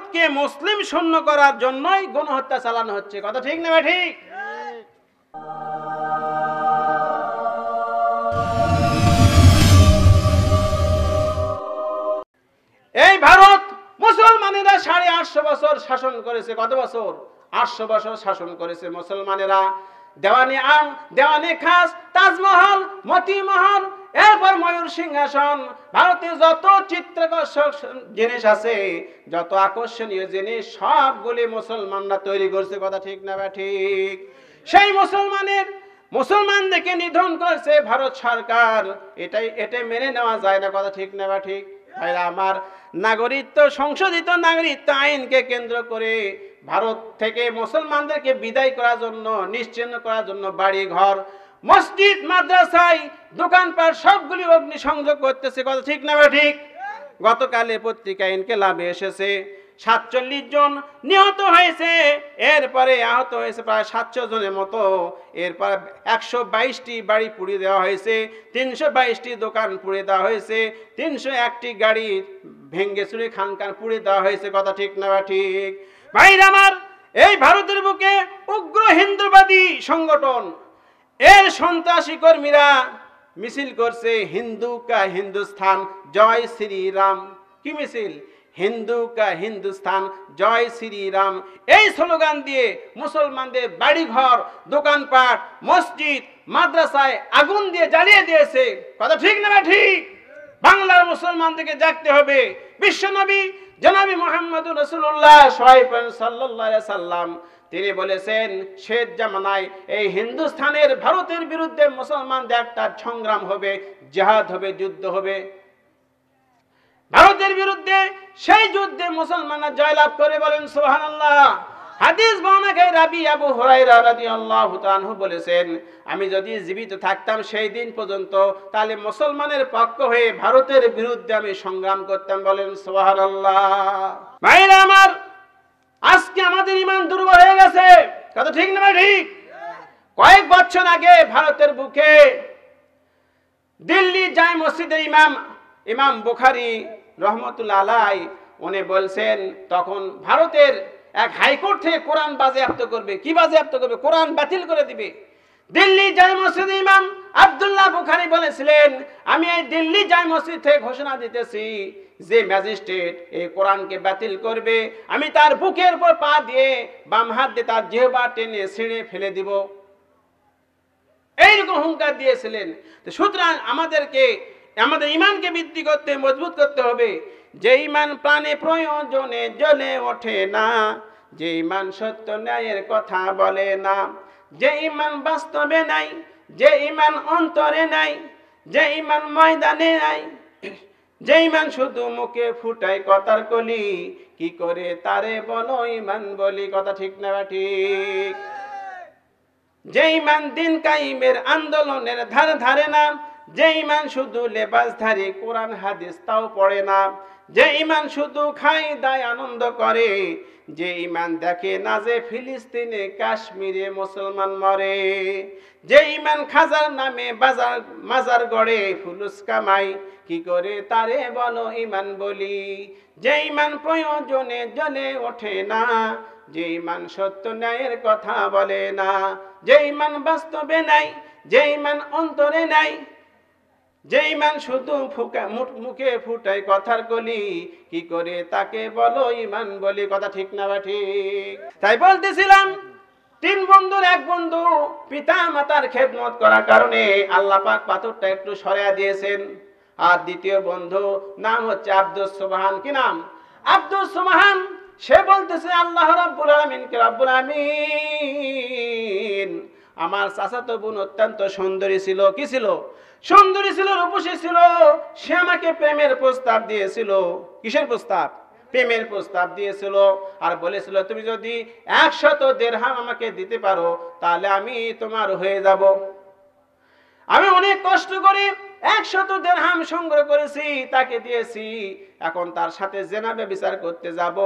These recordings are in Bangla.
ভারতকে মুসলিম শূন্য করার জন্যই গণহত্যা চালানো হচ্ছে। কথা ঠিক না ঠিক? এই ভারত মুসলমানেরা 850 বছর শাসন করেছে। কত বছর? 800 বছর শাসন করেছে মুসলমানেরা। দেওয়ানি আম, দেওয়ানি খাস, তাজমহল, মতিমহল, এরপর ময়ূর সিংহাসন, ভারতের যত চিত্তাকর্ষক জিনিস আছে, যত আকর্ষণীয় জিনিস সবগুলি মুসলমানরা তৈরি করছে। কথা ঠিক না ঠিক? সেই মুসলমানদেরকে নিধন করেছে ভারত সরকার। এটাই মেনে নেওয়া যায় না। কথা ঠিক না ঠিক? ভাইরা আমার, সংশোধিত নাগরিকত্ব আইনকে কেন্দ্র করে ভারত থেকে মুসলমানদেরকে বিদায় করার জন্য, নিশ্চিহ্ন করার জন্য বাড়ি ঘর, মসজিদ, মাদ্রাসায়, দোকানপাট সবগুলি অগ্নিসংযোগ করতেছে। কথা ঠিক না ঠিক? গতকালে পত্রিকায় ইনকিলাবে এসেছে 47 জন নিহত হয়েছে, এরপরে আহত হয়েছে প্রায় 700 জনের মতো। এরপর 122টি বাড়ি পুড়িয়ে দেওয়া হয়েছে, 322টি দোকান পুড়িয়ে দেওয়া হয়েছে, 301টি গাড়ি ভেঙ্গে চুরে খানখান পুড়িয়ে দেওয়া হয়েছে। কথা ঠিক না ঠিক? ভাইরা আমার, এই ভারতের বুকে উগ্র হিন্দুবাদী সংগঠন, এর সন্ত্রাসী কর্মীরা মিছিল করছে হিন্দু কা হিন্দুস্তান জয় শ্রীরাম। কি মিছিল? হিন্দু কা হিন্দুস্তান জয় শ্রীরাম। এই স্লোগান দিয়ে মুসলমানদের বাড়িঘর, দোকানপাট, মসজিদ, মাদ্রাসায় আগুন দিয়ে জ্বালিয়ে দিয়েছে। কথা ঠিক না ঠিক? বাংলার মুসলমানদেরকে জাগতে হবে। বিশ্বনবী জনাবি মুহাম্মদুর রাসূলুল্লাহ সাল্লাল্লাহু আলাইহি সাল্লাম তিনি বলেছেন, শেষ জামানায় এই হিন্দুস্তানের ভারতের বিরুদ্ধে মুসলমানদের একটা সংগ্রাম হবে, জিহাদ হবে, যুদ্ধ হবে ভারতের বিরুদ্ধে। সেই যুদ্ধে মুসলমানরা জয়লাভ করে। বলেন সুবহানাল্লাহ। হাদিস বর্ণনাকারী রাবী আবু হুরায়রা রাদিয়াল্লাহু তাআলা আনহু বলেছেন, আমি যদি জীবিত থাকতাম সেই দিন পর্যন্ত, তাহলে মুসলমানের পক্ষ হয়ে ভারতের বিরুদ্ধে আমি সংগ্রাম করতাম। বলেন সুবহানাল্লাহ। ভাইরা আমার, আজকে আমাদের ঈমান দুর্বল হয়ে গেছে। কথা ঠিক না ঠিক? কয়েক বছর আগে ভারতের বুকে দিল্লি জামে মসজিদের ইমাম বুখারী রহমতুল্লাহ আলাইহি উনি বলছেন, তখন ভারতের এক হাইকোর্ট থেকে কোরআন বাজেয়াপ্ত করবে। কি বাজেয়াপ্ত করবে? কোরআন বাতিল করে দিবে। দিল্লি জামে মসজিদের ইমাম আব্দুল্লাহ বুখারী বলেছিলেন, আমি এই দিল্লি জামে মসজিদ থেকে ঘোষণা দিতেছি, যে ম্যাজিস্ট্রেট এই কোরআনকে বাতিল করবে, আমি তার বুকের উপর পা দিয়ে বাম হাত দিয়ে তার জিহ্বা টেনে ছিঁড়ে ফেলে দিব। এইরকম হুঙ্কার দিয়েছিলেন। তো সুতরাং আমাদের ঈমানকে বৃদ্ধি করতে, মজবুত করতে হবে। যে ঈমান প্রাণে প্রয়োজনে জ্বলে ওঠে না, যে ঈমান সত্য ন্যায়ের কথা বলে না, যে ঈমান বাস্তবে নাই, যে ঈমান অন্তরে নাই, যে ঈমান ময়দানে নাই, যে ঈমান শুধু মুখে ফুটায় কথার কলি, কি করে তারে বলো ঈমান বলি। কথা ঠিক না ঠিক? যে ঈমান দিন কায়েমের আন্দোলনের ধারে না, যে ঈমান শুধু লেবাসধারী কোরআন হাদিস তাও পড়ে না, যে ঈমান শুধু খায় দায় আনন্দ করে, যে ঈমান দেখে না যে ফিলিস্তিনে কাশ্মীরে মুসলমান মরে, যে ঈমান খাজার নামে মাজার গড়ে ফুলুস কামাই, কি করে তারে বলো ঈমান বলি। যে ঈমান প্রয়োজনে জ্বলে ওঠে না, যে ঈমান সত্য ন্যায়ের কথা বলে না, যে ঈমান বাস্তবে নাই, যে ঈমান অন্তরে নাই, যে ঈমান শুধু মুখে ফুটায় কথার কলি, কি করে তাকে বলো ঈমান বলি। কথা ঠিক না ঠিক? তাই বলতেছিলাম, 3 বন্ধুর এক বন্ধু পিতা মাতার খেদমত করার কারণে আল্লাহ পাক পাথরটা একটু সরিয়ে দিয়েছেন। আর দ্বিতীয় বন্ধু নাম হচ্ছে আব্দুস সুবহান। কি নাম? আব্দুস সুবহান। সে বলতেছে, আল্লাহ রাব্বুল আলামিনকে, রাব্বুল আমিন, আমার চাচাতো বোন অত্যন্ত সুন্দরী ছিল। কি ছিল? সুন্দরী ছিল, রূপসী ছিল। সে আমাকে প্রেমের প্রস্তাব দিয়েছিল। কিসের প্রস্তাব? প্রেমের প্রস্তাব দিয়েছিল। আর বলেছিল, তুমি যদি 100 দিরহাম আমাকে দিতে পারো তাহলে আমি তোমার হয়ে যাব। আমি অনেক কষ্ট করে 100 দিরহাম সংগ্রহ করেছি, তাকে দিয়েছি। এখন তার সাথে জিনা ব্যভিচার করতে যাব।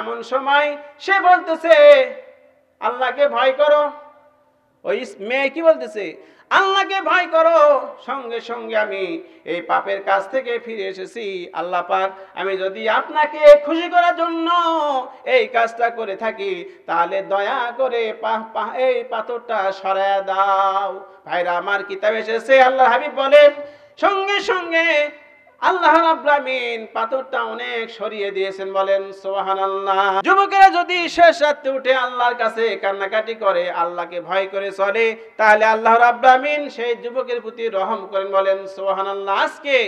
এমন সময় সে বলতেছে, আল্লাহকে ভয় করো। ওই মেয়ে কি বলতেছে? আল্লাহকে ভয় করো। সঙ্গে সঙ্গে আমি এই পাপের কাছ থেকে ফিরে এসেছি। আল্লাহ পাক, আমি যদি আপনাকে খুশি করার জন্য এই কাজটা করে থাকি, তাহলে দয়া করে এই পাথরটা সরায়া দাও। ভাইরা আমার, কিতাব এসেছে আল্লাহ হাবিব বলেন সঙ্গে সঙ্গে আল্লাহ রাব্বুল আমিন পাথরটা অনেক সরিয়ে দিয়েছেন, বলেন সুবহানাল্লাহ। যুবকেরা যদি শেষ রাতে উঠে আল্লাহর কাছে কান্নাকাটি করে, আল্লাহকে ভয় করে চলে, তাহলে আল্লাহ রাব্বুল আমিন সেই যুবকের প্রতি রহম করেন, বলেন সুবহানাল্লাহ। আজকে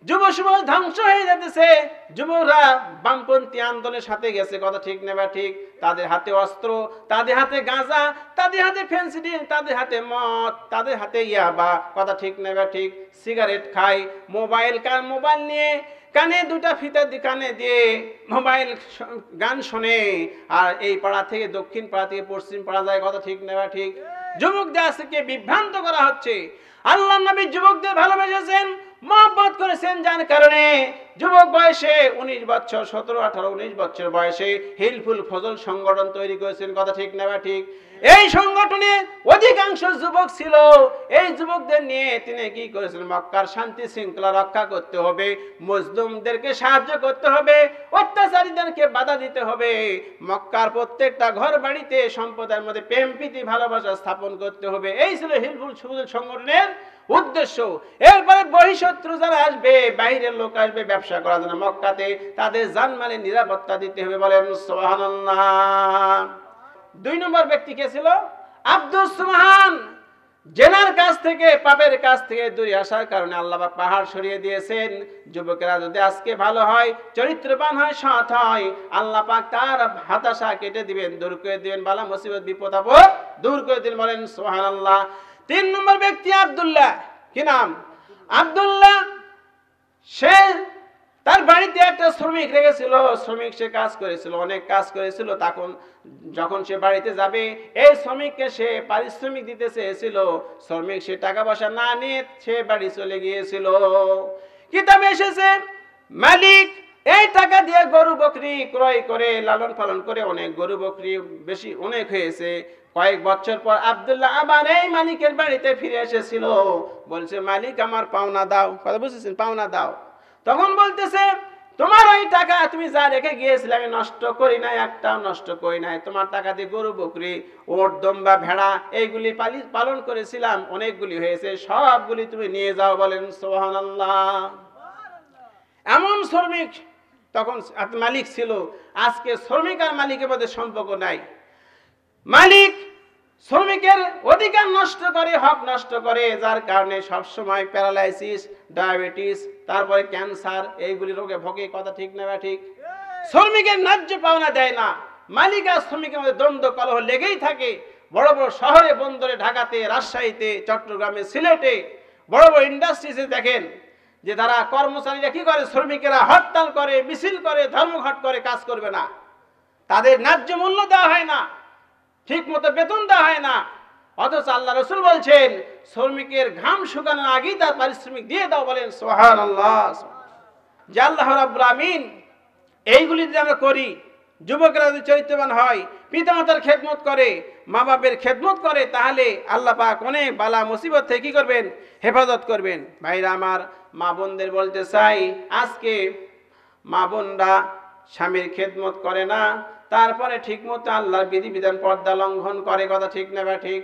যুব সমাজ ধ্বংস হয়ে যাচ্ছে, যুবকরা বামপন্থী আন্দোলনের সাথে গেছে, কথা ঠিক নেবা ঠিক। তাদের হাতে অস্ত্র, তাদের হাতে গাঁজা, তাদের হাতে ফেন্সিডিল, তাদের হাতে মদ, তাদের হাতে ইয়াবা, কথা ঠিক নেবা ঠিক। সিগারেট খায়, মোবাইল নিয়ে কানে দুটা ফিতা কানে দিয়ে মোবাইল গান শোনে, আর এই পাড়া থেকে দক্ষিণ পাড়া থেকে পশ্চিম পাড়া যায়, কথা ঠিক নেবা ঠিক। যুবকদের আজকে বিভ্রান্ত করা হচ্ছে। আল্লাহ নবী যুবকদের ভালোবেসেছেন, মহব্বত করেছেন, যার কারণে যুবক বয়সে 19 বছর 17, 18, 19 বছর বয়সে হিলফুল ফজল সংগঠন তৈরি করেছেন, কথা ঠিক নেবা ঠিক। এই সংগঠনে অধিকাংশ যুবক ছিল। এই যুবকদের নিয়ে তিনি কি করেছেন? মক্কার শান্তি শৃঙ্খলা রক্ষা করতে হবে, মজলুমদেরকে সাহায্য করতে হবে, অত্যাচারীদেরকে বাধা দিতে হবে, মক্কার প্রত্যেকটা ঘর বাড়িতে সম্প্রদায়ের মধ্যে প্রেম প্রীতি ভালোবাসা স্থাপন করতে হবে। এই ছিল হিলফুল ফজল সংগঠনের উদ্দেশ্য। এরপরে বহিঃশত্রু যারা আসবে, বাইরের লোক আসবে ব্যবসা করার জন্য মক্কাতে, তাদের জানমালের নিরাপত্তা দিতে হবে, বলেন সুবহানাল্লাহ। 2 নম্বর ব্যক্তি কে ছিল? আব্দুস সুবহান। জেনার কাছ থেকে, পাপের কাছ থেকে দূরে আসার কারণে আল্লাহ পাক পাহাড় সরিয়ে দিয়েছেন। যুবকেরা যদি আজকে ভালো হয়, চরিত্রবান হয়, সৎ হয়, আল্লাহ পাক তার হতাশা কেটে দিবেন, দূর করে দিবেন, বালা মুসিবত বিপদ আপদ দূর করে দিবেন, বলেন সুবহানাল্লাহ। 3 নম্বর ব্যক্তি আব্দুল্লাহ। কি নাম? আব্দুল্লাহ। সে তার বাড়িতে একটা শ্রমিক রেখেছিল, শ্রমিক সে কাজ করেছিল, অনেক কাজ করেছিল। তখন যখন সে বাড়িতে যাবে, এই শ্রমিককে সে পারিশ্রমিক দিতে চেয়েছিল, শ্রমিক সে টাকা পয়সা না নিয়ে সে বাড়ি চলে গিয়েছিল। কিতাবে এসেছে মালিক এই টাকা দিয়ে গরু বকরি ক্রয় করে লালন পালন করে, অনেক গরু বকরি বেশি অনেক হয়েছে। কয়েক বছর পর আব্দুল্লাহ আবার এই মালিকের বাড়িতে ফিরে এসেছিল, বলছে মালিক আমার পাওনা দাও, কথা বুঝেছেন, পাওনা দাও। তখন বলতেছে তোমার ওই টাকা তুমি যা রেখে গিয়েছিলে আমি নষ্ট করি নাই, একটাও নষ্ট করি নাই। তোমার টাকা দিয়ে গরু বকরি, ওট, দম্বা, ভেড়া এইগুলি পালন করেছিলাম, অনেকগুলি হয়েছে, সবগুলি তুমি নিয়ে যাও, বলেন সুবহানাল্লাহ। এমন শ্রমিক তখন মালিক ছিল। আজকে শ্রমিক আর মালিকের মধ্যে সম্পর্ক নাই। মালিক শ্রমিকের অধিকার নষ্ট করে, হক নষ্ট করে, যার কারণে সবসময় প্যারালাইসিস, ডায়াবেটিস, তারপরে ক্যান্সার এইগুলি রোগে ভোগে, কথা ঠিক না ঠিক। শ্রমিকের ন্যায্য পাওনা দেয় না। মালিক আর শ্রমিকের মধ্যে দ্বন্দ্ব কলহ লেগেই থাকে। বড় বড় শহরে, বন্দরে, ঢাকাতে, রাজশাহীতে, চট্টগ্রামে, সিলেটে বড় বড় ইন্ডাস্ট্রিজে দেখেন যে তারা কর্মচারীরা কি করে, শ্রমিকেরা হরতাল করে, মিছিল করে, ধর্মঘট করে, কাজ করবে না, তাদের ন্যায্য মূল্য দেওয়া হয় না, ঠিক মতো বেতন দেওয়া হয় না। অথচ আল্লাহ রাসূল বলছেন শ্রমিকের ঘাম শুকানোর আগেই তার পারিশ্রমিক দিয়ে দাও, বলেন সুবহানাল্লাহ। যে আল্লাহ রাব্বুল আমিন এইগুলি যদি আমরা করি, যুবকরা যদি চরিত্রবান হয়, পিতামাতার খেদমত করে, মা বাপের খেদমত করে, তাহলে আল্লাহ পাক অনেক বালা মুসিবত থেকে কি করবেন? হেফাজত করবেন। ভাইরা আমার, মা বোনদের বলতে চাই, আজকে মা বোনরা স্বামীর খেদমত করে না, তারপরে ঠিক মতো আল্লাহর বিধিবিধান পর্দা লঙ্ঘন করে, কথা ঠিক না ঠিক।